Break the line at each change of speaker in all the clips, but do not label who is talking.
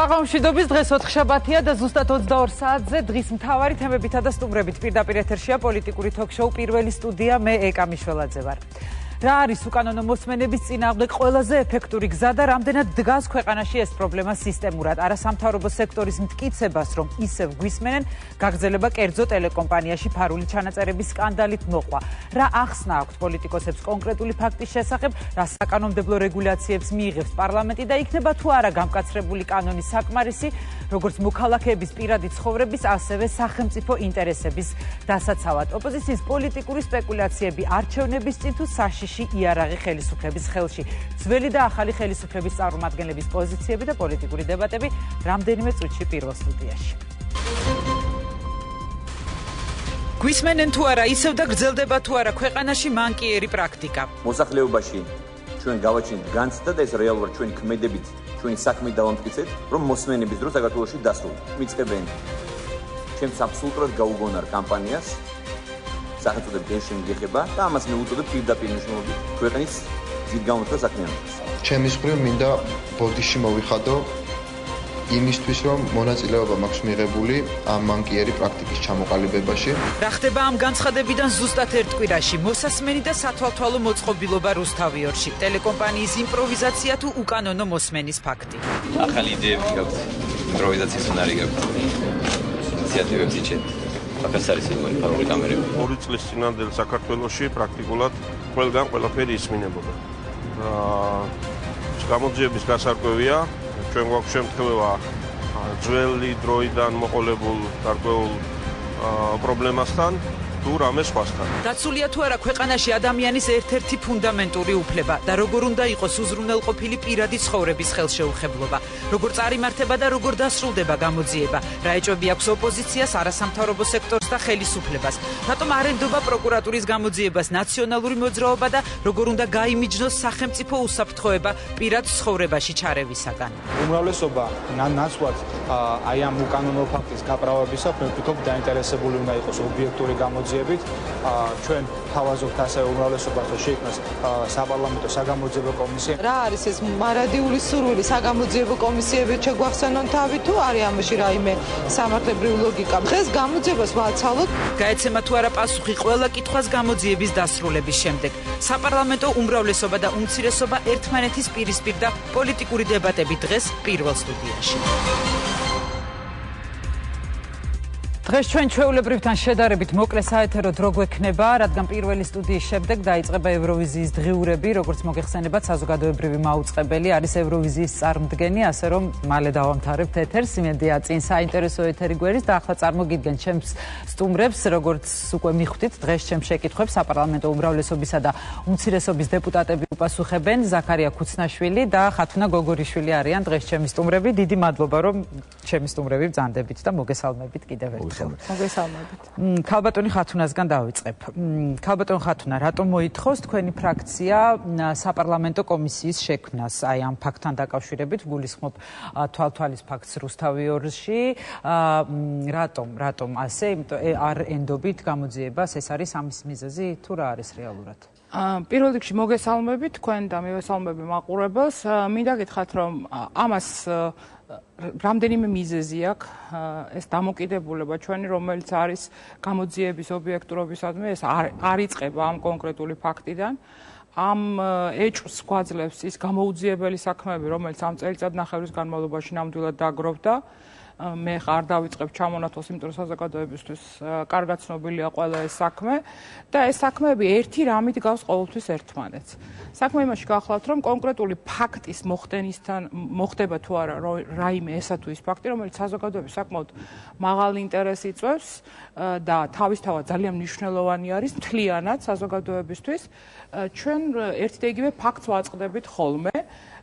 საღამოშიდობის დღეს 4 შაბათია და ზუსტად 22 საათზე დღის მთავარი თემებითა და სტუმრებით პირდაპირ ეთერშია პოლიტიკური თოქ-შოუ პირველი სტუდია მე ეკა მიშველაძე ვარ. რა არის უკანონო მოსმენების წინააღმდეგ ყველაზე ეფექტური გზა და რამდენად დგას ქვეყანაში ეს პრობლემა სისტემურად? არასამთავრობო სექტორის მტკიცებას, რომ ისევ გვისმენენ, გაგრძელება კერძო ტელეკომპანიაში ფარული ჩანაწერების სკანდალით მოყვა. რა ახსნა აქვთ პოლიტიკოსებს კონკრეტული ფაქტის შესახებ, რა საკანონმდებლო რეგულაციებს მიიღებს პარლამენტი და იქნება თუ არა გამკაცრებული კანონის საკმარისი, როგორც მოქალაქეების პირადი ცხოვრების, ასევე სახელმწიფო ინტერესების დასაცავად. ოპოზიციის პოლიტიკური სპეკულაციები არჩევნების წინ თუ საშიში იარაღი ხელისუფლების ხელში. ძველი და ახალი ხელისუფლების წარმომადგენლების პოზიციები და პოლიტიკური დებატები რამდენიმე წუთში პირველ სტუდიაში. გვისმენენ თუ არა, ისევ და გრძელდება თუ არა ქვეყანაში მანკიერი პრაქტიკა.
მოსახლეობაში ჩვენ გავაჩინეთ განცდა და ეს რეალურად ჩვენი ქმედებით, ჩვენი საქმით დავამტკიცეთ, რომ მოსმენების დრო საქართველოში დასრულდა. მიწყებენ ჩემს აბსოლუტურად გაუგონარ კამპანიას სახელმწიფო გენშენი გეხება და ამას მეუწოდებ პირდაპირ მნიშვნელობით ქვეყნის ძირგამოწვევ საქმიანობას.
ჩემის მხრივ მინდა ბოდიში მოვიხადო იმისთვის, რომ მონაწილეობა მაქვს მიღებული ამ მანკიერი პრაქტიკის ჩამოყალიბებაში.
რა ხდება ამ განცხადებიდან ზუსტად ერთ კვირაში? მოსასმენი და სათვალთვალო მოწყობილობა რუსთავიორში. ტელეკომპანიის იმპროვიზაცია თუ უკანონო მოსმენის ფაქტი.
ახალი იდეები გაქვთ, იმპროვიზაციის უნარი გაქვთ. ინიციატივებს იჩენთ. აქაც არის ეგრე ფარული კამერები.
2 წლის წინანდელ საქართველოში პრაქტიკულად ყველგან ყველაფერი ისმინებოდა. გამოძიების გასარკვევია, ჩვენ გვაქვს შემთხვევა ძველი დროიდან მოყოლებულ გარკვეულ პრობლემასთან თუ რამე სხვასთან.
დაცულია თუ არა ქვეყანაში ადამიანის ერთ-ერთი ფუნდამენტური უფლება და როგორ უნდა იყოს უზრუნველყოფილი პირადი ცხოვრების ხელშეუხებლობა, როგორ წარიმართება და როგორ დასრულდება გამოძიება, რა ეჭვები აქვს ოპოზიციას, არასამთავრობო სექტორს და ხელისუფლებას, რატომ არ ენდობა პროკურატურის გამოძიებას ნაციონალური მოძრაობა და როგორ უნდა გაიმიჯნოს სახელმწიფო უსაფრთხოება პირად ცხოვრებაში ჩარევისაგან.
უმრავლესობა ნაცვლად აი ამ უკანონო ფაქტის გაправებისა ვფიქრობ დაინტერესებული უნდა იყოს ობიექტური გამოძიება. ჩვენ თავაზობთ ასე უმრავლესობას, რომ შეიქმნას საპარლამენტო საგამოძიებო კომისია.
რა არის ეს მარადიული სურვილი საგამოძიებო კომისიები შეგვახსენონ თავი თუ არის ამაში რაიმე სამართლებრივი ლოგიკა? დღეს გამოძიებას ვაცალოთ.
გაეცემა თუ არა პასუხი ყველა კითხვას გამოძიების დასრულების შემდეგ. საპარლამენტო უმრავლესობა და უმცირესობა ერთმანეთის პირისპირ და პოლიტიკური დებატები დღეს პირველ სტუდიაში. დღეს ჩვენ ჩვეულებრივთან შედარებით მოკლე საეთერო დრო გვექნება, რადგან პირველი სტუდიის შემდეგ დაიწყება ევროვიზიის დღიურები, როგორც მოგეხსენებათ, საზოგადოებრივი მაუწყებელი არის ევროვიზიის წარმდგენი, ასე რომ მალე დავამთავრებთ ეთერს, იმედია წინ საინტერესო ეთერი გვერის და ახლა წარმოგიდგენ ჩემს სტუმრებს, როგორც უკვე მიხვდით, დღეს ჩემს შეკითხვებს საპარლამენტო უმრავლესობისა და უმცირესობის დეპუტატები უპასუხებენ, ზაქარია ქუცნაშვილი და ხათუნა გოგორიშვილი არიან დღეს ჩემი სტუმრები. დიდი მადლობა, რომ ჩემი სტუმრები ბრძანდებით და მოგესალმებით კიდევ ერთხელ.
მოგესალმებით.
ქალბატონი ხათუნასგან დავიწყებ. ქალბატონ ხათუნა, რატომ მოითხოვს თქვენი ფრაქცია საპარლამენტო კომისიის შექმნას? აი ამ ფაქტთან დაკავშირებით გულისხმობ თვალთვალის ფაქტს რუსთავიორში. რატომ ასე? არ ენდობით გამოძიებას? ეს არის ამის მიზეზი თუ რა არის რეალურად?
პირველ რიგში მოგესალმებით თქვენ და მივესალმები მაყურებელს. მინდა გითხრათ, რომ ამას რამდენიმე მიზეზი აქვს ეს დამოკიდებულება ჩვენი, რომელიც არის გამოძიების ობიექტურობისადმი, ეს არ იწყება ამ კონკრეტული ფაქტიდან. ამ ეჭვს გვაძლევს ის გამოუძიებელი საქმეები, რომელიც ამ წელიწადნახევრის განმავლობაში ნამდვილად დაგროვდა. მე არ დავიწყებ ჩამონათვალს, იმიტომ რომ საზოგადოებისთვის კარგად ცნობილია ყველა ეს საქმე და ეს საქმეები ერთი რამით გავს ყოველთვის ერთმანეთს. საქმე იმაში გახლავთ, რომ კონკრეტული ფაქტის მოხდენისთან მოხდება თუ არა რაიმე ესა თუ ის ფაქტი, რომელიც საზოგადოების საკმაოდ მაღალ ინტერესს იწვევს და თავისთავად ძალიან მნიშვნელოვანი არის მთლიანად საზოგადოებისთვის, ჩვენ ერთ და იგივე ფაქტს ვაწყდებით ხოლმე.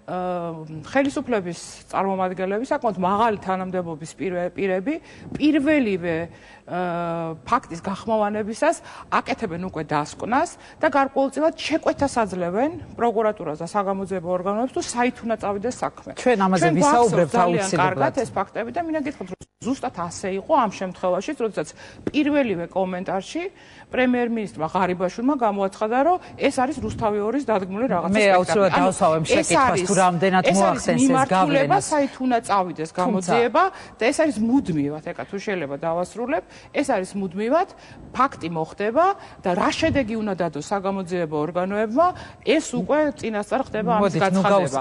ხელისუფლების წარმომადგენლები, საკმაოდ მაღალი თანამდებობის პირები პირველივე ფაქტის გახმოვანებისას აკეთებენ უკვე დასკვნას და გარკვეულწილად შეკვეთას აძლევენ პროკურატურას და საგამოძიებო ორგანოებს თუ საით უნდა წავიდეს საქმე.
ჩვენ ამაზე ვისაუბრებთ
აუცილებლად. კარგად ეს ფაქტები და მინდა გითხრათ, ზუსტად ასე იყო ამ შემთხვევაში, როდესაც პირველივე კომენტარში პრემიერ-მინისტრმა ღარიბაშვილმა გამოაცხადა, რომ ეს არის რუსთავი 2-ის დადგმული რაღაცა
სპექტაკლი. მე აუცილებლად დავსვავებ შეკითხვას, თუ რამდენად მოახსენს ეს გავლენას.
საით უნდა წავიდეს გამოძიება და ეს არის მუდმივად, ეკა თუ შეიძლება დავასრულებ, ეს არის მუდმივად, ფაქტი მოხდება და რა შედეგი უნდა დადოს საგამოძიებო ორგანოებმა, ეს უკვე წინასწარ ხდება ამის გაცხადება.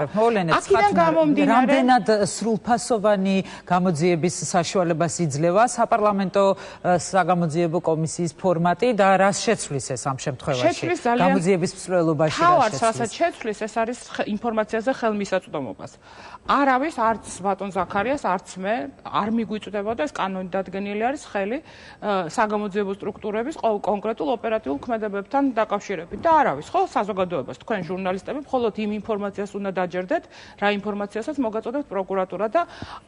აქედან გამომდინარე, რამდენად სრულფასოვანი გამოძიების საშუალებას იძლევა საპარლამენტო საგამოძიებო კომისიის ფორმატი და რას შეცვლის ეს ამ შემთხვევაში გამოძიების მსვლელობაში
რას შეცვლის? რასაც შეცვლის, ეს არის ინფორმაციაზე ხელმისაწვდომობას. არავის, არც ბატონ ზაქარიას, არც მე არ მიგვიწვდებოდა, ეს კანონით დადგენილი არის ხელი საგამოძიებო სტრუქტურების კონკრეტულ ოპერატიულ ქმედებებთან დაკავშირებით და არავის, ხო, საზოგადოებას, თქვენ ჟურნალისტები მხოლოდ იმ ინფორმაციას უნდა დაჯერდეთ, რა ინფორმაციასაც მოგაწოდებთ პროკურატურა და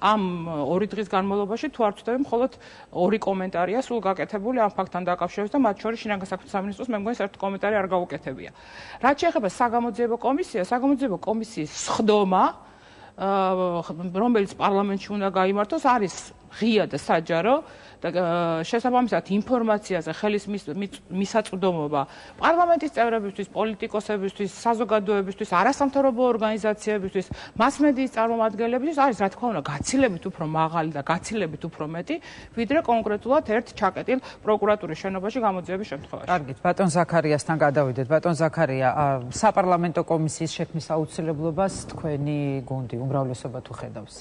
ამ 2 დღის განმავლობაში თუ არ ვწდები, მხოლოდ 2 კომენტარია სულ გაკეთებული ამ ფაქტთან დაკავშირებით და მათ შორის შინაგან საქმეთა სამინისტროს მე მგონი საერთოდ კომენტარი არ გავუკეთებია. რაც შეეხება საგამოძიებო კომისიას, საგამოძიებო კომისიის სხდომა, რომელიც პარლამენტში უნდა გაიმართოს, არის ღია და საჯარო და შესაბამისად ინფორმაციაზე ხელის მისაწვდომობა პარლამენტის წევრებისთვის, პოლიტიკოსებისთვის, საზოგადოებისთვის, არასამთავრობო ორგანიზაციებისთვის, მასმედიის წარმომადგენლებისთვის არის რა თქმა უნდა გაცილებით უფრო მაღალი და გაცილებით უფრო მეტი, ვიდრე კონკრეტულად ერთ ჩაკეტილ პროკურატურის შენობაში გამოძიების შემთხვევაში.
კარგით, ბატონ ზაქარიასთან გადავიდეთ. ბატონ ზაქარია, საპარლამენტო კომისიის შექმნის აუცილებლობას თქვენი გუნდი უმრავლესობა თუ ხედავს?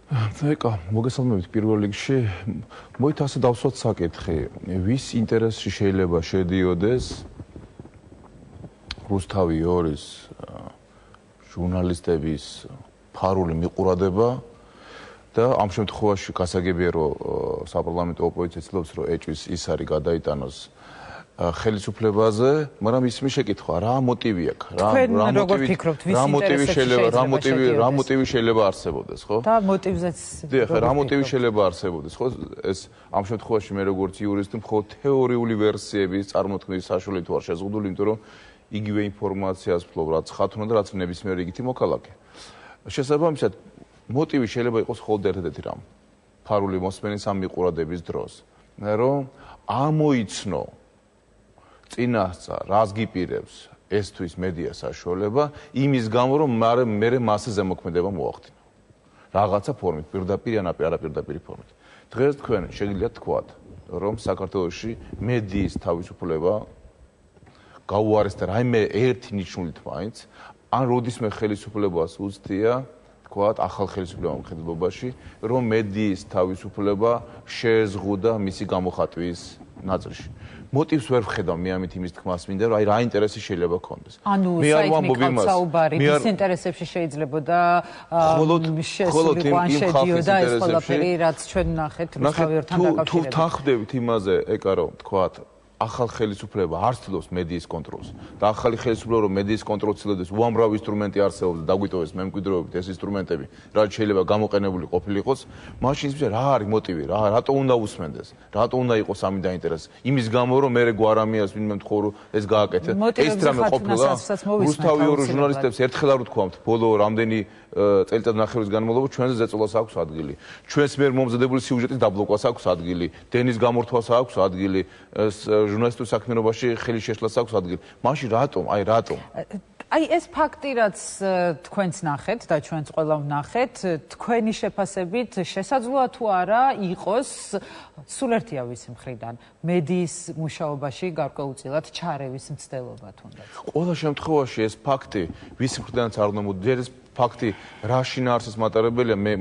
ეკა, მოგესალმებით პირველ რიგში. მოით ასე დავსვათ საკითხი, ვის ინტერესში შეიძლება შედიოდეს რუსთავი 2-ის ჟურნალისტების ფარული მიყურადება და ამ შემთხვევაში გასაგებია, რომ საპარლამენტო ოპოზიცია ცდილობს, რომ ეჭვის ის არის გადაიტანოს ხელისუფლებაზე, მაგრამ ისმის შეკითხვა, რა მოტივი აქვს? რა მოტივი შეიძლება არსებობდეს, ხო?
და მოტივზეც
რა მოტივი შეიძლება არსებობდეს, ხო? ეს ამ შემთხვევაში მე როგორც იურისტი მხოლოდ თეორიული ვერსიების წარმოქმნის საშუალებით ვარ შეზღუდული, იმიტომ რომ იგივე ინფორმაციას ვფლობ, რაც ხათუნა და რაც ნებისმიერი რიგითი მოქალაქე. შესაბამისად, მოტივი შეიძლება იყოს მხოლოდ ერთ-ერთი რამ. ფარული მოსმენის ამ მიყურადების დროს, რომ ამოიცნო წინასწარ რას გიპირებს ესთვის მედია საშუალება იმის გამო რომ მე მასზე ზემოქმედება მოახდინო რაღაცა ფორმით პირდაპირ ან არაპირდაპირ ფორმით დღეს თქვენ შეგიძლიათ თქვათ რომ საქართველოში მედიის თავისუფლება გაუარესდა რაიმე ერთი ნიშნულით მაინც ან როდისმე ხელისუფლებას უცდია თქვათ ახალ ხელისუფლებამ მხედველობაში რომ მედიის თავისუფლება შეეზღუდა მისი გამოხატვის ნაწილში მოტივს ვერ ვხედავ მე ამით იმის თქმას მინდა რომ აი რა ინტერესი შეიძლება გქონდეს
მე არ ვამბობ იმას ის ინტერესებში შეიძლებოდა შესულიყო ან შედიოდა ეს ყველაფერი რაც ჩვენ ნახეთ რუსთავიორთან დაკავშირებით
თუ თანხმდებით იმაზე ეკა რომ თქვათ ახალ ხელისუფლება არ ცდილობს მედიის კონტროლს და ახალი ხელისუფლება რომ მედიის კონტროლს ცდილობს უამრავ ინსტრუმენტი არსებობს და დაგვიტოვეს მემკვიდრეობით ეს ინსტრუმენტები რაც შეიძლება გამოყენებული ყოფილიყოს მაშინ ის რა არის მოტივი რატო უნდა უსმენდეს რატო უნდა იყოს ამი დაინტერესება იმის გამო რომ მე გვარამიას ვინმე მთხოვრო ეს გააკეთე ეს რამე ყოფილა რუსთავი 2 ჟურნალისტებს ერთხელ არ ვთქვამთ ბოლო რამდენი წელიწად ნახევრის განმავლობაში ჩვენზე ზეწოლას აქვს ადგილი ჩვენს მიერ მომზადებული სიუჟეტის დაბლოკვას აქვს ადგილი დენის გამორთვას აქვს ადგილი ჟურნალისტურ საქმიანობაში ხელი შეშლას აქვს ადგილი მაშინ რატომ
აი ეს ფაქტი რაც თქვენც ნახეთ და ჩვენც ყველამ ნახეთ თქვენი შეფასებით შესაძლოა თუ არა იყოს სულ ერთია ვისი მხრიდან მედიის მუშაობაში გარკვეულწილად ჩარევის მცდელობა თუნდაც
ყველა შემთხვევაში ეს ფაქტი ვისი მხრიდანაც არ უნდა მოდიდეს ეს ფაქტი რა შინაარსის მატარებელია მე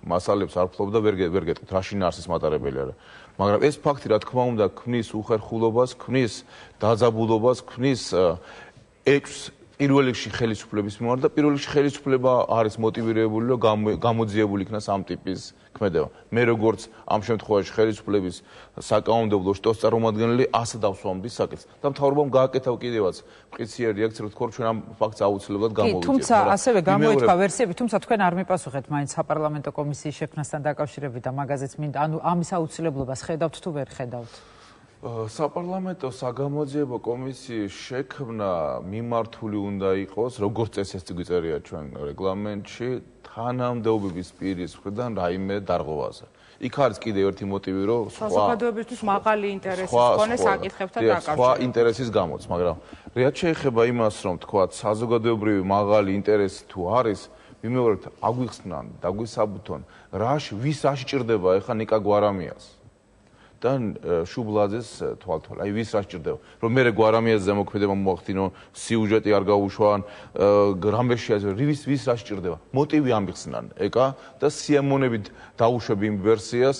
მასალებს არ ვფლობ და ვერ გეტყვით რა შინაარსის მატარებელი არა მაგრამ ეს ფაქტი რა თქმა უნდა ქმნის უხერხულობას ქმნის დაძაბულობას ქმნის ეჭვს პირველ რიგში ხელისუფლების მიმართ და პირველ რიგში ხელისუფლება არის მოტივირებული რომ გამოძიებული იქნას ამ ტიპის ქმედება მე როგორც ამ შემთხვევაში ხელისუფლების საკანონმდებლო შტოს წარმომადგენელი ასე დავსვამდი საკითხს და მთავრობამ გააკეთა კიდევაც მყისიერი რეაქცია რომ თქვენ ჩვენ ამ ფაქტს აუცილებლად გამოვიდეთ
თუმცა ასევე გამოეთქვა ვერსიები თუმცა თქვენ არ მიპასუხეთ მაინც საპარლამენტო კომისიის შექმნასთან დაკავშირებით და მაგაზეც მინდა ანუ ამის აუცილებლობას ხედავთ თუ ვერ ხედავთ
საპარლამენტო საგამოძიებო კომისიის შექმნა მიმართული უნდა იყოს, როგორც წესით გვიწერია ჩვენ რეგლამენტში, თანამდებობის პირის მხრიდან რაიმე დარღვევაზე. იქ არის კიდევ ერთი მოტივი, რომ
საზოგადოებისთვის მაღალი ინტერესის მქონე საკითხებთან დაკავშირებით.
სხვა ინტერესის გამოც, მაგრამ რაც შეეხება იმას, რომ თქვათ, საზოგადოებრივი მაღალი ინტერესი თუ არის, მიმეორებთ აგვიხსნან, დაგვისაბუთონ, ვის რაში ჭირდება ეხა ნიკა გვარამიას. და შუბლაძეს თვალთვალ. აი ვის რა სჭირდება? რომ მე გვარამიას ზემოქმედება მოახდინო, სიუჟეტი არ გაუშვან, რამეში ვის რა სჭირდება? მოტივი ამიხსნან ეკა და სიამონებით დაუშვებ იმ ვერსიას,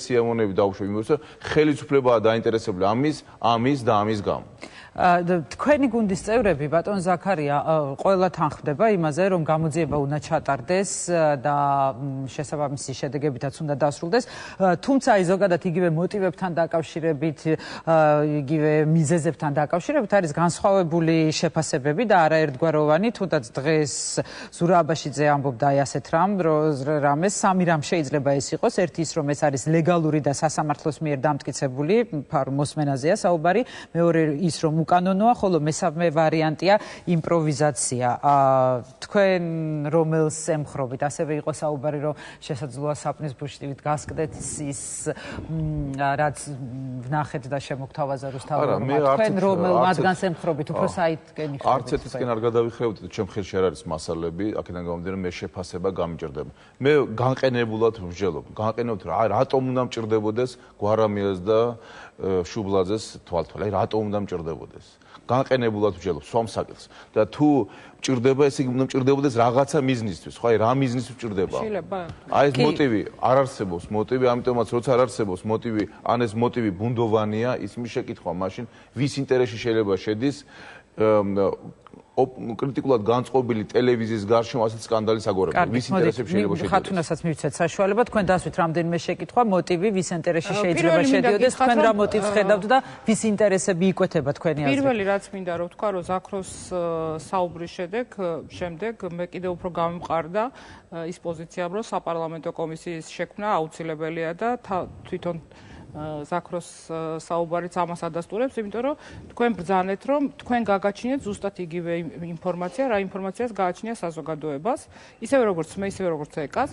ხელისუფლებაა დაინტერესებული ამის და ამის გამო.
თქვენი გუნდის წევრები, ბატონ ზაქარია, ყველა თანხმდება იმაზე, რომ გამოძიება უნდა ჩატარდეს და შესაბამისი შედეგებითაც უნდა დასრულდეს. თუმცა ზოგადად იგივე მოტივებთან დაკავშირებით, იგივე მიზეზებთან დაკავშირებით არის განსხვავებული შეფასებები და არაერთგვაროვანი, თუნდაც დღეს ზურაბ აბაშიძე ამბობდა ასეთ რამეს, სამი რამ შეიძლება ეს იყოს. ერთი ის, რომ ეს არის ლეგალური და სასამართლოს მიერ დამტკიცებული მოსმენაზეა საუბარი, მეორე ის, რომ უკანონოა, ხოლო მესამე ვარიანტია იმპროვიზაცია. თქვენ რომელს ემხრობით? ასევე იყო საუბარი, რომ შესაძლოა sapnis ბუშტივით გასკდეთ ის რაც ვნახეთ და შემოგთავაზა რუსთაველმა. თქვენ რომელ მათგანს ემხრობით? უფრო საითკენ იხდებით?
არც ერთისკენ არ გადავიხრებთ და ჩემ ხელში არ არის მასალები, აქედან გამომდინარე მე შეფასება გამიჭირდება. მე განყენებულად ვსჯელობ. განყენებთ რატომ უნდა მჭირდებოდეს გვარამიას და შუბლაძეს თვალთვალ. აი რატომ უნდა მჭირდებოდეს? განყენებულად ვსჯელობ სვამ საკითხს და თუ მჭირდება, ესე იგი უნდა მჭირდებოდეს რაღაცა მიზნისთვის. ხო, აი რა მიზნისთვის მჭირდება? აი ეს მოტივი არ არსებობს, ამიტომაც როცა არ არსებობს მოტივი, ან ეს მოტივი ბუნდოვანია, ისმის შეკითხვა მაშინ ვის ინტერესში შეიძლება შედის კრიტიკულად განწყობილი ტელევიზიის გარშემო ასეთ სკანდალის აგორება. ვის ინტერესებში შეიძლება შედიოდეს?
ხათუნასაც მივცეთ საშუალება, თქვენ დასვით რამდენიმე შეკითხვა, მოტივი ვის ინტერესში შეიძლება შედიოდეს, თქვენ რა მოტივს ხედავთ და ვის ინტერესები იკვეთება თქვენი აზრით?
პირველი რაც მინდა რომ ვთქვა, რომ ზაქროს საუბრის შემდეგ მე კიდევ უფრო გამიმყარდა ის პოზიცია, რომ საპარლამენტო კომისიის შექმნა აუცილებელია და თვითონ ზაქროს საუბარიც ამას ადასტურებს, იმიტომ რომ თქვენ ბრძანეთ, რომ თქვენ გაგაჩინეთ ზუსტად იგივე ინფორმაცია, რა ინფორმაციას გააჩნია საზოგადოებას, ისევე როგორც მე, ისევე როგორც ეკას.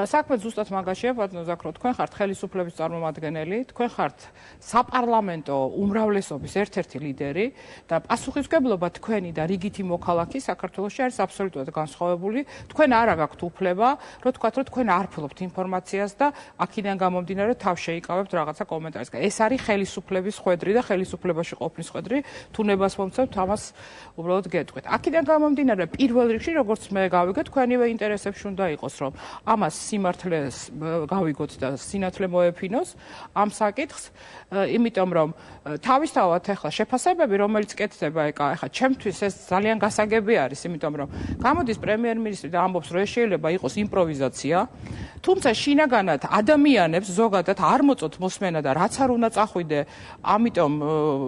საქმე ზუსტად მაგაშია, ბატონო ზაქრო, თქვენ ხართ ხელისუფლების წარმომადგენელი, თქვენ ხართ საპარლამენტო უმრავლესობის ერთ-ერთი ლიდერი და პასუხისმგებლობა თქვენი და რიგითი მოქალაქის საქართველოში არის აბსოლუტურად განსხვავებული. თქვენ არ გაქვთ უფლება, რომ თქვათ, რომ თქვენ არ ფლობთ ინფორმაციას და აქედან გამომდინარე თავ შეიკავებთ რაღაცა კომენტარის. ეს არის ხელისუფლების ხვედრი და ხელისუფლებაში ყოფნის ხვედრი, თუნებას მომცემთ ამას უბრალოდ გეტყვით. აქედან გამომდინარე პირველ რიგში, როგორც მე გავიგე, თქვენივე ინტერესებში უნდა იყოს, რომ ამას სიმართლეს გავიგოთ და სინათლე მოეფინოს ამ საკითხს, იმიტომ რომ თავისთავად ახლა შეფასებები, რომელიც კეთდება ეხლა ჩემთვის ეს ძალიან გასაგები არის, იმიტომ რომ გამოდის პრემიერ-მინისტრი და ამბობს, რომ ეს შეიძლება იყოს იმპროვიზაცია, თუმცა შინაგანად ადამიანებს ზოგადად არ მოწოთ მოსმენა და რაც არ უნდა წახვიდე, ამიტომ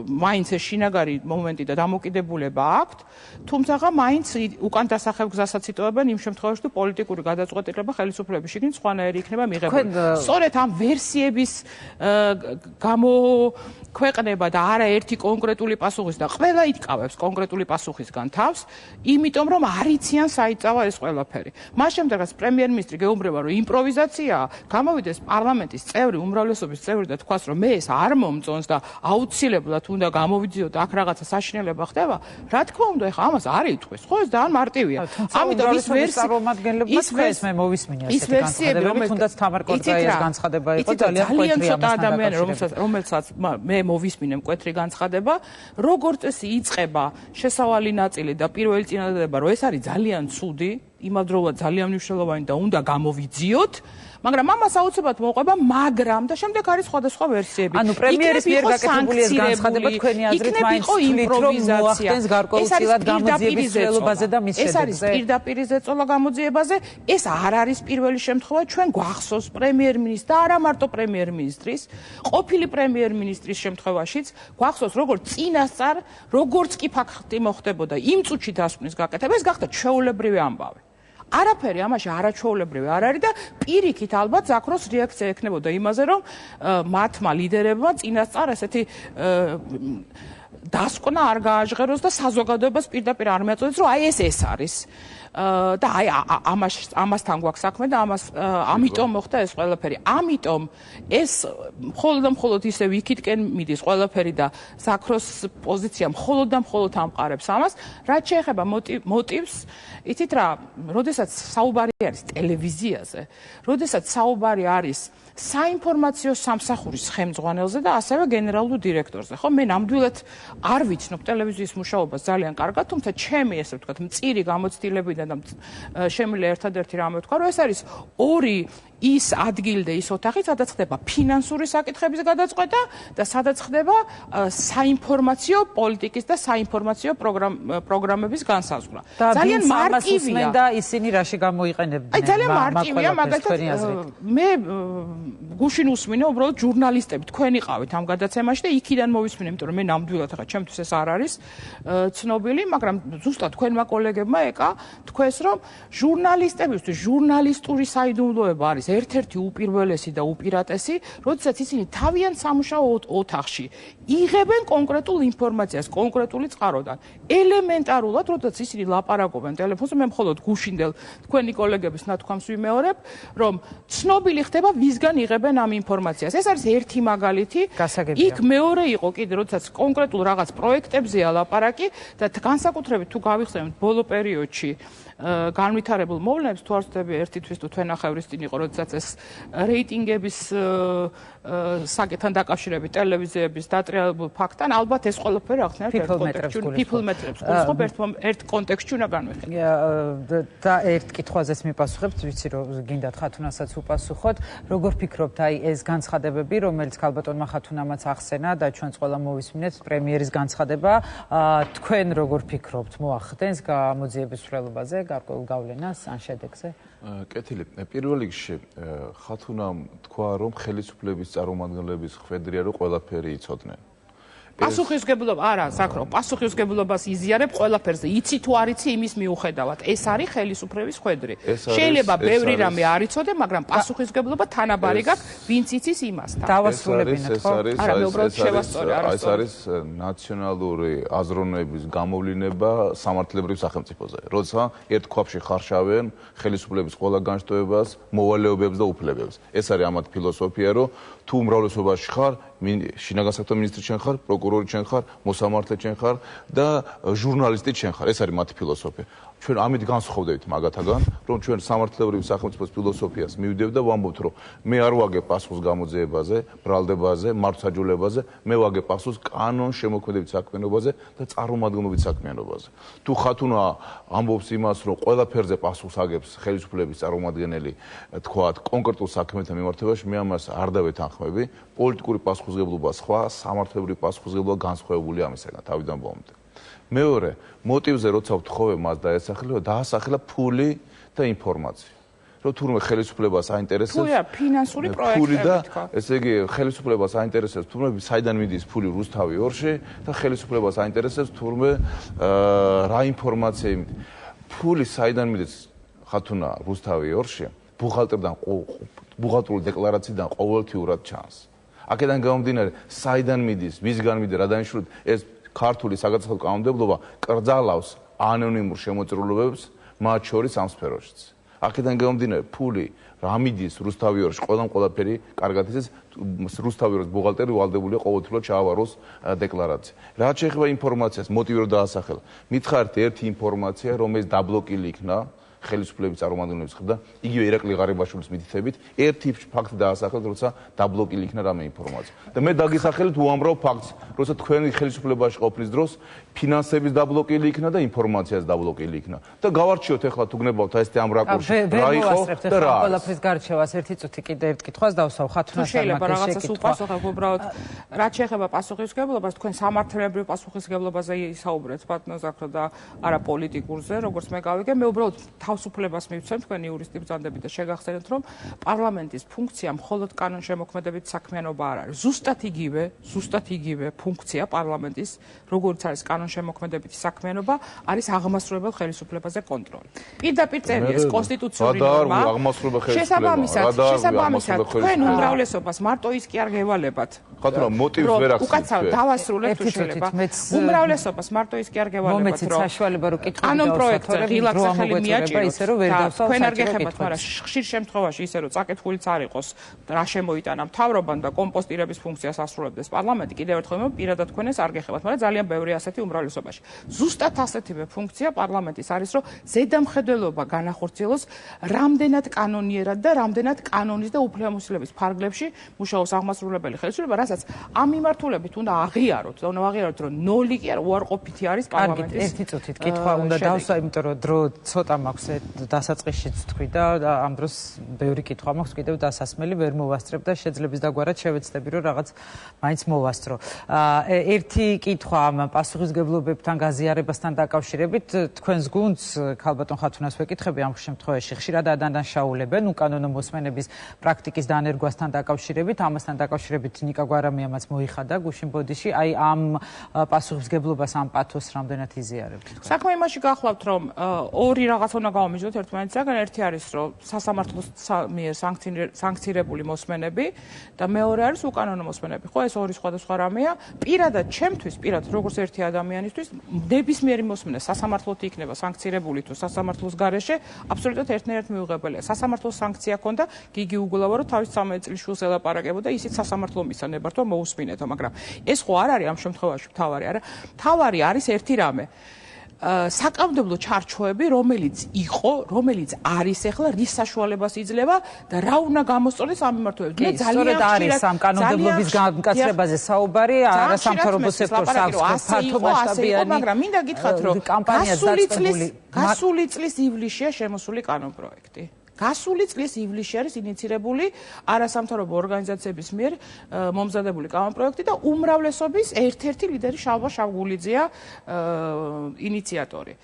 მაინც ეს შინაგანი მომენტი და დამოკიდებულება აქვთ, თუმცა მაინც უკან დასახებ გზასაც იტოვებენ იმ შემთხვევაში, თუ პოლიტიკური გადაწყვეტილება ხელისუფლების შიგნით სხვანაირი იქნება მიღებული. სწორედ ამ ვერსიების გამოქვეყნება და არაერთი კონკრეტული პასუხის და ყველა იკავებს კონკრეტული პასუხისგან თავს, იმიტომ რომ არ იციან საიწავა ეს ყველაფერი. მას შემდეგაც პრემიერ-მინისტრი გეუბნება, რომ იმპროვიზაციაა, გამოვიდეს პარლამენტის წევრი, უმრავლესობის წევრი და თქვას, რომ მე ეს არ მომწონს და აუცილებლად უნდა გამოვიძიოთ აქ რაღაცა საშინელება ხდება, რა თქმა უნდა, ეხლა ამას არ იტყვის, ხო, ეს ძალიან მარტივია.
ამიტომ ის ვერსიები მე მოვისმინე ასეთი განცხადებები, თუნდაც თამარ კორტაიას განცხადება იყო ძალიან მკვეთრი
ამასთან დაკავშირებით. რომელსაც მე მოვისმინე მკვეთრი განცხადება, როგორც წესი იწყება შესავალი ნაწილი და პირველი წინადადება, რომ ეს არის ძალიან ცუდი, იმავდროულად ძალიან მნიშვნელოვანი და უნდა გამოვიძიოთ, მაგრამ ამას აუცილებლად მოყვება, მაგრამ და შემდეგ არის სხვადასხვა ვერსიები.
ანუ პრემიერის მიერ გაკეთებული ეს განცხადება თქვენი აზრით მაინც თვლით, რომ მოახდენს გარკვეულწილად გამოძიების ცვლილობაზე და მის შედეგზე.
ეს არის პირდაპირ ზეწოლა გამოძიებაზე, ეს არ არის პირველი შემთხვევა, ჩვენ გვახსოვს პრემიერ-მინისტრის და არა მარტო პრემიერ-მინისტრის, ყოფილი პრემიერ-მინისტრის შემთხვევაშიც გვახსოვს, როგორც წინასწარ, როგორც კი ფაქტი მოხდებოდა იმ წუთში დასკვნის გაკეთება, ეს გახდა ჩვეულებრივი ამბავი. არაფერი ამაში არაჩვეულებრივი არ არის და პირიქით ალბათ ზაქროს რეაქცია ექნებოდა იმაზე, რომ მათმა ლიდერებმა წინასწარ ესეთი დასკვნა არ გააჟღეროს და საზოგადოებას პირდაპირ არ მიაწოდეს, რომ აი ეს არის. და აი ამასთან გვაქვს საქმე და ამიტომ მოხდა ეს ყველაფერი. ამიტომ ეს მხოლოდ და მხოლოდ ისე ვიქითკენ მიდის ყველაფერი და ზაქროს პოზიცია მხოლოდ და მხოლოდ ამყარებს ამას. რაც შეეხება მოტივს, იცით რა, როდესაც საუბარი არის ტელევიზიაზე, როდესაც საუბარი არის საინფორმაციო სამსახურის ხელმძღვანელზე და ასევე გენერალურ დირექტორზე. ხო, მე ნამდვილად არ ვიცნობ ტელევიზიის მუშაობას ძალიან კარგად, თუმცა ჩემი ესე ვთქვათ, მწირი გამოცდილებიდან და შემიძლია ერთადერთი რამე ვთქვა, რომ ეს არის ორი ის ადგილი და ის ოთახი, სადაც ხდება ფინანსური საკითხების გადაწყვეტა და სადაც ხდება საინფორმაციო პოლიტიკის და საინფორმაციო პროგრამების განსაზღვრა.
ძალიან მარტივია და ისინი რაში გამოიყენებდნენ.
აი ძალიან მარტივია, მაგალითად მე გუშინ უსმინე უბრალოდ ჟურნალისტები თქვენი ყავით ამ გადაცემაში და იქიდან მოვისმინე, იმიტომ რომ მე ნამდვილად ახლა ჩემთვის ეს არ არის ცნობილი, მაგრამ ზუსტად თქვენმა კოლეგებმა ეკა თქვენს რომ ჟურნალისტებისთვის ჟურნალისტური საიდუმლოება არის ერთ-ერთი უპირველესი და უპირატესი, როდესაც ისინი თავიანთ სამუშაო ოთახში იღებენ კონკრეტულ ინფორმაციას, კონკრეტული წყაროდან. ელემენტარულად, როდესაც ისინი ლაპარაკობენ ტელეფონზე, მე მხოლოდ გუშინდელ თქვენი კოლეგების ნათქვამს ვიმეორებ, რომ ცნობილი ხდება ვისგან იღებენ ამ ინფორმაციას. ეს არის ერთი მაგალითი. იქ მეორე იყო კიდე, როდესაც კონკრეტულ რაღაც პროექტებზეა ლაპარაკი და განსაკუთრებით თუ გავიხსენებთ ბოლო პერიოდში განვითარებულ მოვლენებს, თუ არ ვცდები ერთი თვის თუ თვენახევრის წინ იყო, როდესაც ეს რეიტინგების საკითხთან დაკავშირებით ტელევიზიების დატრიალებულ ფაქტთან, ალბათ ეს ყველაფერი ახსნათ people-მეტრებს ერთ კონტექსტში უნდა განვიხილოთ.
და ერთ კითხვაზეც მიპასუხებთ, ვიცი რომ გინდათ ხათუნასაც უპასუხოთ. როგორ ფიქრობთ, აი ეს განცხადებები, რომელიც ქალბატონმა ხათუნამაც ახსენა და ჩვენც ყველა მოვისმინეთ პრემიერის განცხადება, თქვენ როგორ ფიქრობთ, მოახდენს გამოძიების მსვლელობაზე, გარკვეულ გავლენას ან შედეგზე?
კეთილი, პირველ რიგში ხათუნამ თქვა, რომ ხელისუფლების წარმომადგენლების ხვედრია, რომ ყველაფერი იცოდნენ.
პასუხისმგებლობა არა, ზაქრო, პასუხისმგებლობას იზიარებ ყველაფერზე. იცი თუ არ იცი იმის მიუხედავად. ეს არის ხელისუფლების ხვედრი. შეიძლება ბევრი რამე არ იცოდე, მაგრამ პასუხისმგებლობა თანაბარი გაქვს, ვინც იცის იმასთან.
დავასრულებინათ, ხო?
არა, მე უბრალოდ შევასწორე,
ეს არის ნაციონალური აზროვნების გამოვლინება სამართლებრივ სახელმწიფოზე. როცა ერთ ქვაბში ხარშავენ ხელისუფლების ყველა განშტოებას, მოვალეობებს და უფლებებს. ეს არის ამათ ფილოსოფია, რომ თუ უმრავლესობაში ხარ, შინაგან საქმეთა მინისტრი შენ ხარ, პროკურორი შენ ხარ, მოსამართლე შენ ხარ და ჟურნალისტი შენ ხარ. ეს არის მათი ფილოსოფია. ჩვენ ამით განსხვავდებით მაგათაგან, რომ ჩვენ სამართლებრივი სახელმწიფოს ფილოსოფიას მივდივ და ვამბობთ, რომ მე არ ვაგებ პასუხს გამოძიებაზე, ბრალდებაზე, მართლმსაჯულებაზე, მე ვაგებ პასუხს კანონ-შემოქმედებით საქმიანობაზე და წარმომადგენლობით საქმიანობაზე. თუ ხათუნა ამბობს იმას, რომ ყველაფერზე პასუხს აგებს ხელისუფლების წარმომადგენელი, თქვათ, კონკრეტულ საქმეთა მიმართებაში, მე ამას არ დავეთანხმები. პოლიტიკური პასუხისმგებლობა სხვა, სამართლებრივი პასუხისმგებლობა განსხვავებულია ამისაგან თავიდან ბოლომდე. მეორე, მოტივზე როცა ვთხოვე მას დაასახელა ფული და ინფორმაცია. რომ თურმე ხელისუფლებას აინტერესებს
ფინანსური პროექტები
თქვა. ესე იგი, ხელისუფლებას აინტერესებს თურმე საიდან მიდის ფული რუსთავი ორში და ხელისუფლებას აინტერესებს თურმე რა ინფორმაცია იმით. ფული საიდან მიდის ხათუნა რუსთავი ორში, ბუღალტრული დეკლარაციიდან ყოველთვიურად ჩანს. აქედან გამომდინარე, საიდან მიდის, ვისგან მიდის, რა დანიშნულებით ეს ქართული საგადასახადო კანონმდებლობა კრძალავს ანონიმურ შემოწირულობებს, მათ შორის ამ სფეროშიც. აქედან გამომდინარე, ფული რა მიდის რუსთავი ორში, ყველაფერი კარგად იცის, რუსთავი ორის ბუღალტერი ვალდებულია ყოველთვიურად ჩაავაროს დეკლარაცია. რაც შეეხება ინფორმაციას, მოტივი რომ დაასახელა. მითხარით ერთი ინფორმაცია, რომელიც დაბლოკილი იქნა ხელისუფლების წარმომადგენლების მხრიდან, იგივე ირაკლი ღარიბაშვილის მითითებით, ერთი ფაქტი დაასახელეთ, როცა დაბლოკილი იქნა რამე ინფორმაცია. და მე დაგისახელეთ უამრავ ფაქტს, როცა თქვენი ხელისუფლებაში ყოფნის დროს ფინანსების დაბლოკილი იქნა და ინფორმაციას დაბლოკილი იქნა. და გავარჩიოთ ახლა თუ გნებავთ ეს ამ რაკურსში რა იყო და რა.
ყველაფრის გარჩევას ერთი წუთი კიდე ერთ კითხვას დავსვავ ხათუნას
შეიძლება რაღაცას უპასუხებ უბრალოდ. რაც შეეხება პასუხისმგებლობას, თქვენ სამართლებრივ პასუხისმგებლობაზე ისაუბრეთ ბატონო ზაქრო და არა პოლიტიკურზე, როგორც მე გავიგე, მე უბრალოდ თავისუფლებას მივცემ თქვენი იურისტი ბრძანდებით და შეგახსენებთ რომ პარლამენტის ფუნქცია მხოლოდ კანონშემოქმედებით საქმიანობა არ არის. ზუსტად იგივე ფუნქცია პარლამენტის, როგორც არის კანონშემოქმედებითი საქმიანობა, არის აღმასრულებელ ხელისუფლებაზე კონტროლი. პირდაპირ წერია ეს კონსტიტუციური ნორმა. შესაბამისად, თქვენ უმრავლესობას მარტო ის კი არ გევალებათ.
ხათუნა მოტივს ვერ ახსენეთ.
უკაცრავ დავასრულებ თუ შეიძლება. უმრავლესობას მარტო ის კი არ გევალებათ, რომ
მომეცით საშუალება რომ კითხვა
კანონ პროექტზე ღილაკზე ხელი მიაჭიროთ,
ისე რომ ვერ დავსვავ
თქვენ არ გეხებათ, მაგრამ ხშირ შემთხვევაში ისე რომ წაკითხულიც არ იყოს, რა შემოიტანა მთავრობამ და კომპოსტირების ფუნქციას ასრულებდეს პარლამენტი, კიდევ ერთხელ მე პირადად თქვენ ეს არ გეხებათ, მაგრამ ძალიან ბევრი ასეთი უმრავლესობაში. ზუსტად ასეთივე ფუნქცია პარლამენტის არის, რომ ზედამხედველობა განახორციელოს რამდენად კანონიერად და რამდენად კანონის და უფლებამოსილების ფარგლებში მუშაობს აღმასრულებელი ხელისუფლება, რასაც ამ მიმართულებით უნდა აღიაროთ, რომ ნოლი კი არ უარყოფითი არის პარლამენტის.
ერთი წუთით კითხვა უნდა დავსვა, იმიტომ რომ დრო ცოტა მაქვს დასაწყისშიც თქვი და ამ დროს ბევრი კითხვა მაქვს კიდევ დასასმელი ვერ მოვასწრებ და შეძლებს დაგვარად შევეცდები რომ რაღაც მაინც მოვასწრო. ერთი კითხვა ამ პასუხისმგებლობებთან გაზიარებასთან დაკავშირებით თქვენს გუნდს ქალბატონ ხათუნას ვეკითხები ამ შემთხვევაში ხშირად ადანაშაულებენ უკანონო მოსმენების პრაქტიკის დანერგვასთან დაკავშირებით, ამასთან დაკავშირებით ნიკა გვარამიამაც მოიხადა გუშინ ბოდიში, აი ამ პასუხისმგებლობას ამ პათოს რამდენად იზიარებთ?
საქმე იმაში გახლავთ, რომ ორი რაღაც უნდა გავამიჯდოთ ერთმანეთისგან, ერთი არის, რომ სასამართლოს მიერ სანქცირებული მოსმენები და მეორე არის უკანონო მოსმენები. ხო, ეს ორი სხვადასხვა რამეა. პირადად ჩემთვის, როგორც ერთი ადამიანისთვის, ნებისმიერი მოსმენა სასამართლოთ იქნება სანქცირებული თუ სასამართლოს გარეშე, აბსოლუტურად ერთნაირად მიუღებელია. სასამართლოს სანქცია ქონდა, გიგი უგულავა რომ თავის 13 წლის შვილს ელაპარაკებოდა, ისიც სასამართლო მისანებართო მოусმინეთო, მაგრამ ეს ხო არ არის ამ შემთხვევაში მთავარი, არა? მთავარი არის ერთი რამე. საკანონმდებლო ჩარჩოები, რომელიც არის ახლა რის საშუალებას იძლევა და რა უნდა გამოსწორდეს ამ მიმართულებით. მე
ძალიან არის ამ კანონმდებლობის გამკაცრებაზე საუბარი, არასამთავრობო სექტორს აქვს ფართო მასშტაბიანი,
მაგრამ მინდა გითხრათ, რომ გასული წლის ივლისშია შემოსული კანონპროექტი. გასული წლის ივლისში არის ინიცირებული არასამთავრობო ორგანიზაციების მიერ მომზადებული კანონპროექტი და უმრავლესობის ერთ-ერთი ლიდერი შალვა შაგულიძეა ინიციატორი.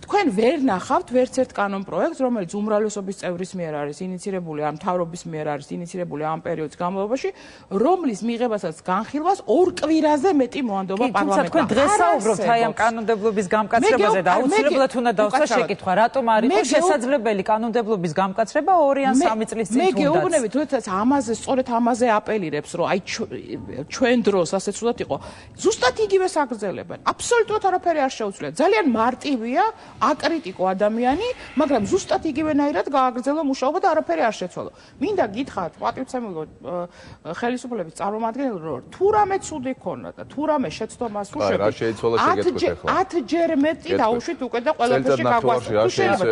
თქვენ ვერ ნახავთ ვერც ერთ კანონპროექტს, რომელიც უმრავლესობის წევრის მიერ არის ინიცირებული, ამ მთავრობის მიერ არის ინიცირებული ამ პერიოდის განმავლობაში, რომლის მიღებასაც განხილვას ორ კვირაზე მეტი მოანდობა პარლამენტმა.
თქვენ დღეს საუბრობთ აი ამ კანონმდებლობის გამკაცრებაზე და აუცილებლად უნდა დავსვა შეკითხვა, რატომ არ იყო შესაძლებელი კანონმდებლობის გამკაცრება 2 ან 3 წლის წინ თუნდაც.
მე გეუბნებით, როდესაც სწორედ ამაზე აპელირებს, რომ აი ჩვენ დროს ასე ცუდად იყო, ზუსტად იგივე საგრძელებენ. აბსოლუტურად არაფერი არ შეუძლიათ. ძალიან მარტივი აკრიტიკო ადამიანი, მაგრამ ზუსტად იგივენაირად გააგრძელო მუშაობა და არაფერი არ შეცვალო. მინდა გითხრათ, პატივცემულო ხელისუფლების წარმომადგენლ, რომ თუ რამე ცუდი ქონდა და თუ რამე შეცდომას უშვებთ, 10ჯერ მეტი დაუშვით უკვე და ყველაფერში გაგვასწრებთ. შეიძლება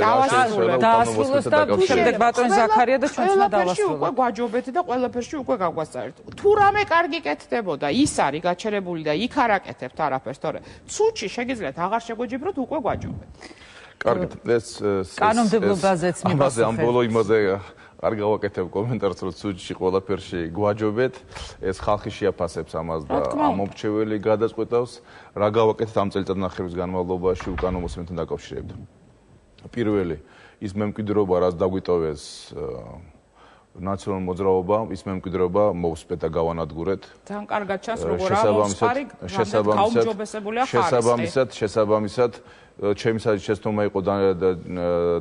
დაასრულოს და შემდეგ ბატონ ზაქარია და ჩვენც უნდა დავასრულოთ.
უკვე გვაჯობეთ და ყველაფერში უკვე გაგვასწრებთ. თუ რამე კარგი კეთდებოდა, ის არის გაჩერებული და იქ არ აკეთებთ არაფერს, თორე ცუჩი შეგიძლიათ აღარ შეგვეჯიბროთ უკვე გვაჯობეთ.
კარგით, ეს
კანონმდებლობაზეც
ამაზე ამ ბოლო იმაზე არ გავაკეთებ კომენტარს, რომ სუჯში ყველაფერში გვაჯობეთ, ეს ხალხი შეაფასებს ამას და ამომრჩეველი გადაწყვეტავს, რა გავაკეთეთ ამ წელიწადნახევრის განმავლობაში უკანონო მოსმენებთან დაკავშირებით. პირველი, ის მემკვიდრეობა, რაც დაგვიტოვეს ნაციონალურ მოძრაობა, ის მემკვიდრეობა მოვსპეთ და გავანადგურეთ.
ძალიან კარგად ჩანს, როგორ ამოსპარი
შესაბამისად, ჩემი შეცდომა იყო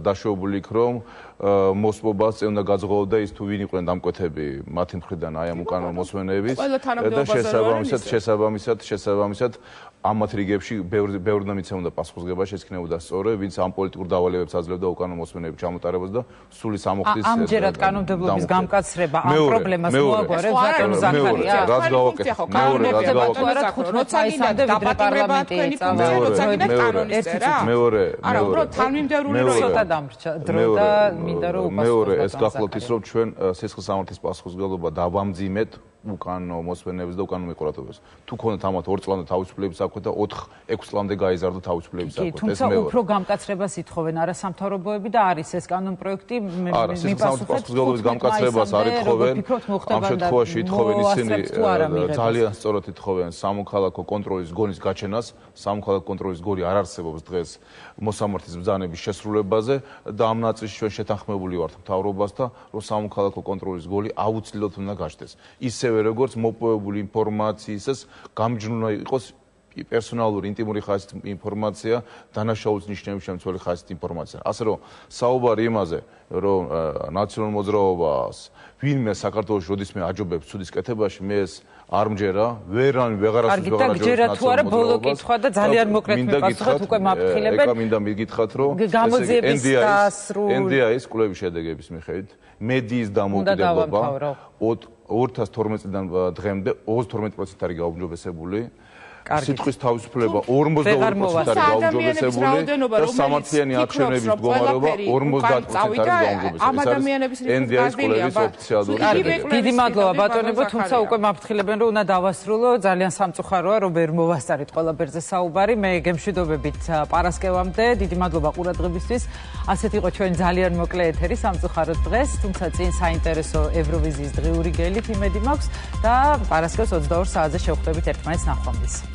დაშვებული იქ, რომ მოსპობას უნდა გაძღოლოდა ის თუ ვინ იყვნენ დამკვეთები მათი მხრიდან აი ამ უკანონო მოსმენების და შესაბამისად ამათ რიგებში ბევრმა მიცემოდა პასუხისმგებლობა შეექმნებოდა სწორე, ვინც ამ პოლიტიკურ დავალებებს აძლევდა უკანონო მოსმენების ჩამოტარებას და სული სამოხდის
ამჯერად კანონმდებლობის გამკაცრება ამ პრობლემას მოაგვარებს ბატონ ზაქარია.
რაც გავაკეთე. მეორე ეს გახლავთ ის, რომ ჩვენ სისხლის სამართლის პასუხისმგებლობა დავამძიმეთ უკანონო მოსმენების და უკანონო მიყურებელს. თუ ქონდათ ამათ 2 წლამდე თავისუფლების აქვე და 4-6 წლამდე გაიზარდა თავისუფლების აქვე.
თუმცა უფრო გამკაცრებას ითხოვენ არა სამთავრობოები და არის ეს კანონ პროექტი
მიპასუხებს გამკაცრებას არ ითხოვენ. ამ შემთხვევაში ითხოვენ ისინი ძალიან სწორად ითხოვენ სამოქალაქო კონტროლის გონის გაჩენას. სამოქალაქო კონტროლის გონი არ არსებობს დღეს მოსამართის ბრძანების შესრულებაზე და ამ ნაწილში ჩვენ შეთანხმებული ვართ მთავრობასთან, რომ სამოქალაქო კონტროლის გონი აუცილებლად უნდა გაჩნდეს. ისევე როგორც მოპოვებული ინფორმაციისას გამჯნუნა იყოს პერსონალური ინტიმური ხასის ინფორმაცია, დანაშაულის ნიშნების შემცველი ხასის ინფორმაცია. ასე რომ საუბარი იმაზე, რომ ნაციონალურ მოძრაობას ვინმე საქართველოს როდისმე აჯობებს ცუდის კეთებაში, მე ეს არ მჯერა, ვეღარასდროს
ვეღარ აჯობს თუ არა ბოლო კითხვა და ძალიან მოკლედ მიპასუხეთ უკვე მაფრთხილებენ.
ეკა მინდა მიგითხრათ, რომ NDI-ის კვლევის შედეგების მიხედვით მედიის დამოუკიდებლობა 2012 წლიდან დღემდე 32% არის გაუმჯობესებული. სიტყვის თავისუფლება 50% არის გაუმჯობესებული და სამართლიანი არჩევნების მდგომარეობა 50% არის გაუმჯობესებული. NDI-ის კვლევის ოფიციალური შედეგი.
დიდი მადლობა ბატონებო, თუმცა უკვე მაფრთხილებენ რომ უნდა დავასრულო. ძალიან სამწუხაროა რომ ვერ მოვასწარით ყველა ბერზე საუბარი. მე გემშვიდობებით პარასკევამდე. დიდი მადლობა ყურადღებისთვის. ასეთ იყო ჩვენ ძალიან მოკლე ეთერი სამწუხაროდ დღეს, თუმცა წინ საინტერესო ევროვიზიის დღიური გელით იმედი მაქვს და პარასკევს 22 საათზე შევხვდებით ერთმანეთს ნახვამდის.